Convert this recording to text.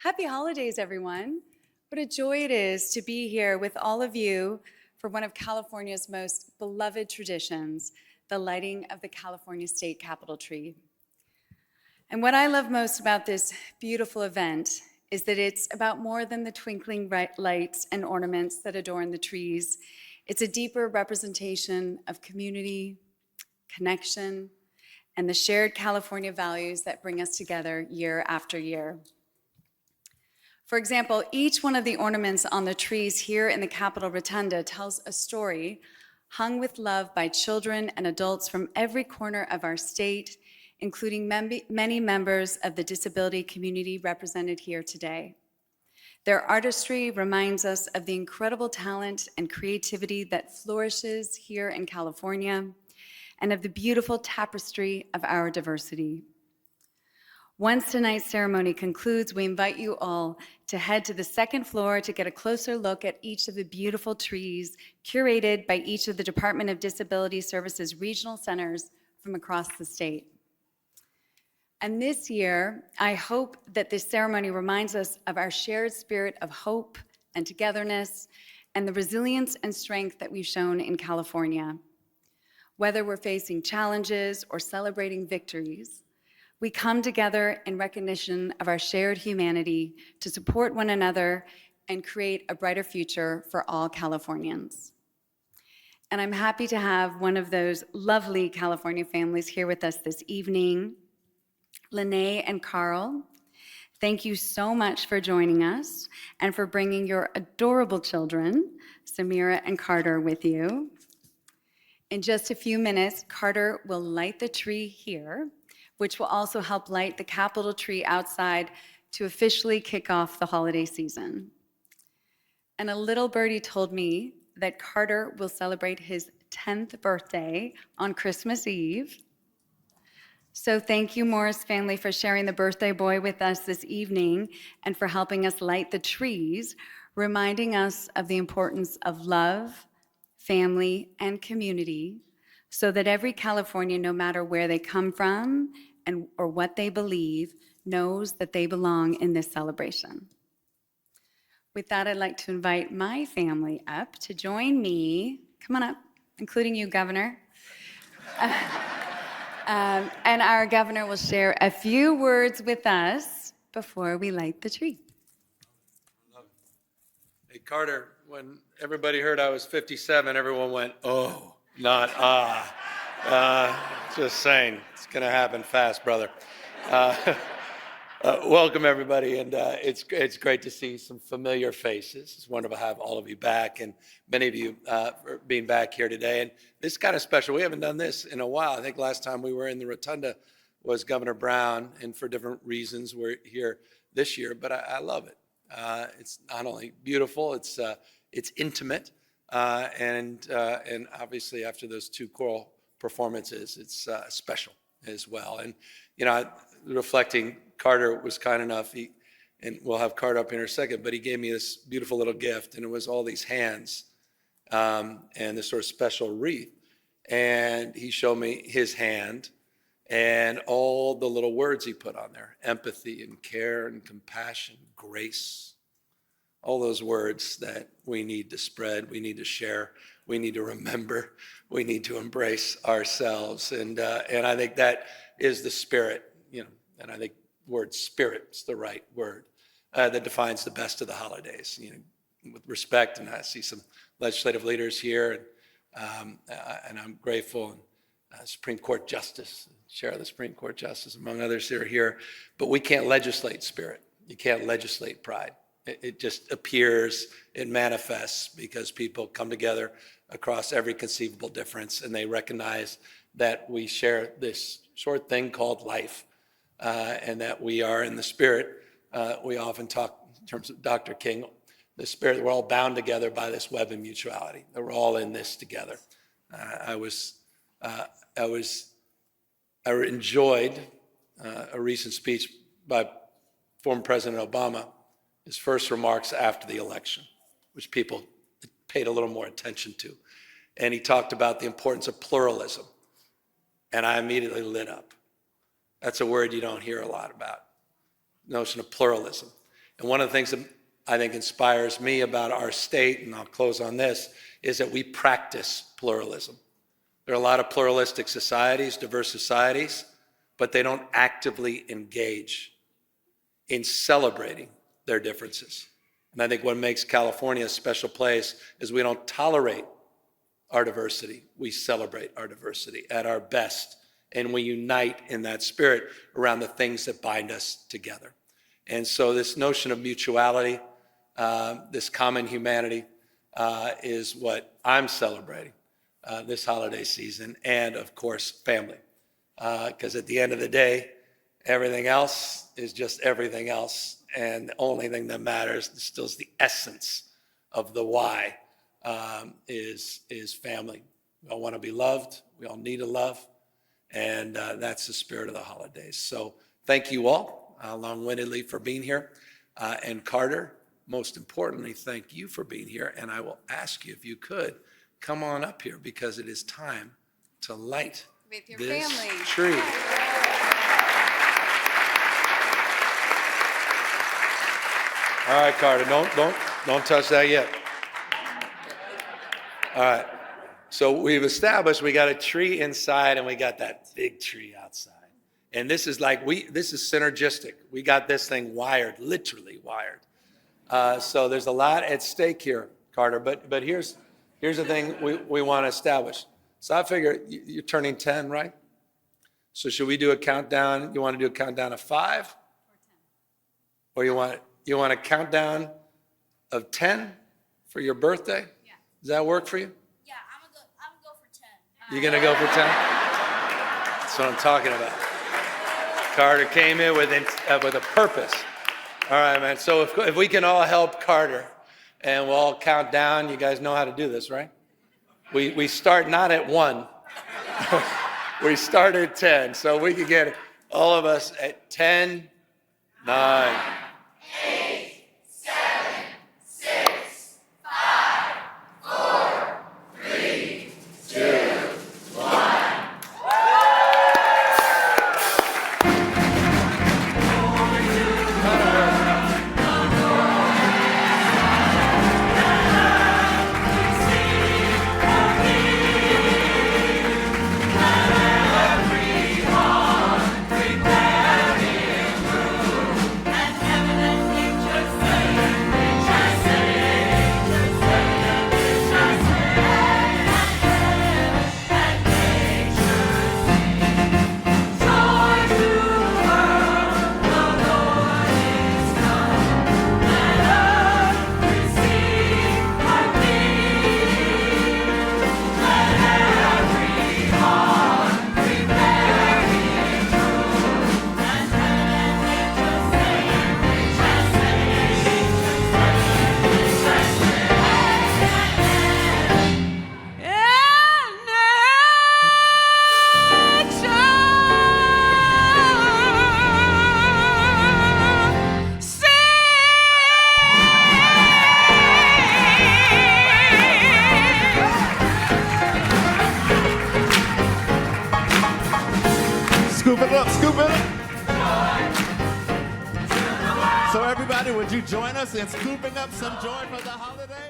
Happy holidays, everyone. What a joy it is to be here with all of you for one of California's most beloved traditions, the lighting of the California State Capitol tree. And what I love most about this beautiful event is that it's about more than the twinkling lights and ornaments that adorn the trees. It's a deeper representation of community, connection, and the shared California values that bring us together year after year. For example, each one of the ornaments on the trees here in the Capitol Rotunda tells a story hung with love by children and adults from every corner of our state, including many members of the disability community represented here today. Their artistry reminds us of the incredible talent and creativity that flourishes here in California and of the beautiful tapestry of our diversity. Once tonight's ceremony concludes, we invite you all to head to the second floor to get a closer look at each of the beautiful trees curated by each of the Department of Disability Services regional centers from across the state. And this year, I hope that this ceremony reminds us of our shared spirit of hope and togetherness and the resilience and strength that we've shown in California. Whether we're facing challenges or celebrating victories, we come together in recognition of our shared humanity to support one another and create a brighter future for all Californians. And I'm happy to have one of those lovely California families here with us this evening, Lene and Carl. Thank you so much for joining us and for bringing your adorable children, Samira and Carter, with you. In just a few minutes, Carter will light the tree here, which will also help light the Capitol tree outside to officially kick off the holiday season. And a little birdie told me that Carter will celebrate his 10th birthday on Christmas Eve. So thank you, Morris family, for sharing the birthday boy with us this evening and for helping us light the trees, reminding us of the importance of love, family, and community, so that every Californian, no matter where they come from or what they believe, knows that they belong in this celebration. With that, I'd like to invite my family up to join me. Come on up, including you, Governor. And our governor will share a few words with us before we light the tree. Hey, Carter, when everybody heard I was 57, everyone went, oh, not ah. Just saying, it's going to happen fast, brother. Welcome, everybody, and it's great to see some familiar faces. It's wonderful to have all of you back, and many of you for being back here today. And this is kind of special. We haven't done this in a while. I think last time we were in the Rotunda was Governor Brown, and for different reasons we're here this year, but I love it. It's not only beautiful, it's intimate, and obviously after those two choral performances, it's special as well. And reflecting, Carter was kind enough, and we'll have Carter up here in a second, but he gave me this beautiful little gift, and it was all these hands and this sort of special wreath. And he showed me his hand and all the little words he put on there: empathy and care and compassion, grace. All those words that we need to spread, we need to share, we need to remember, we need to embrace ourselves. And I think that is the spirit, and I think the word spirit is the right word that defines the best of the holidays, with respect. And I see some legislative leaders here, and I'm grateful. And Supreme Court Justice, Chair of the Supreme Court Justice, among others who are here. But we can't legislate spirit. You can't legislate pride. It just appears, it manifests because people come together across every conceivable difference, and they recognize that we share this short thing called life, and that we are in the spirit. We often talk in terms of Dr. King, the spirit, we're all bound together by this web of mutuality, that we're all in this together. I enjoyed a recent speech by former President Obama, his first remarks after the election, which people paid a little more attention to. And he talked about the importance of pluralism. And I immediately lit up. That's a word you don't hear a lot about, the notion of pluralism. And one of the things that I think inspires me about our state, and I'll close on this, is that we practice pluralism. There are a lot of pluralistic societies, diverse societies, but they don't actively engage in celebrating their differences. And I think what makes California a special place is we don't tolerate our diversity. We celebrate our diversity at our best, and we unite in that spirit around the things that bind us together. And so this notion of mutuality, this common humanity, is what I'm celebrating this holiday season, and of course, family. Because at the end of the day, everything else is just everything else, and the only thing that matters still is the essence of the why is family. We all want to be loved. We all need to love, and that's the spirit of the holidays. So thank you all, long-windedly, for being here. And Carter, most importantly, thank you for being here. And I will ask you, if you could, come on up here, because it is time to light With your this family. tree. All right, Carter, don't touch that yet. All right. So we've established we got a tree inside and we got that big tree outside. And this is this is synergistic. We got this thing wired, literally wired. So there's a lot at stake here, Carter. But here's the thing we want to establish. So I figure you're turning 10, right? So should we do a countdown? You want to do a countdown of 5? Or 10. Or you want a countdown of 10 for your birthday? Yeah. Does that work for you? Yeah, I'm gonna go for 10. You're gonna go for 10? That's what I'm talking about. Carter came in with a purpose. All right, man. So if we can all help Carter, and we'll all count down. You guys know how to do this, right? We start not at 1. We start at 10. So we could get all of us at 10, 9. 8, 7, 6, 5, 4, 3, 2, 1. Scoop it up, scoop it up. So everybody, would you join us in scooping up some joy for the holiday?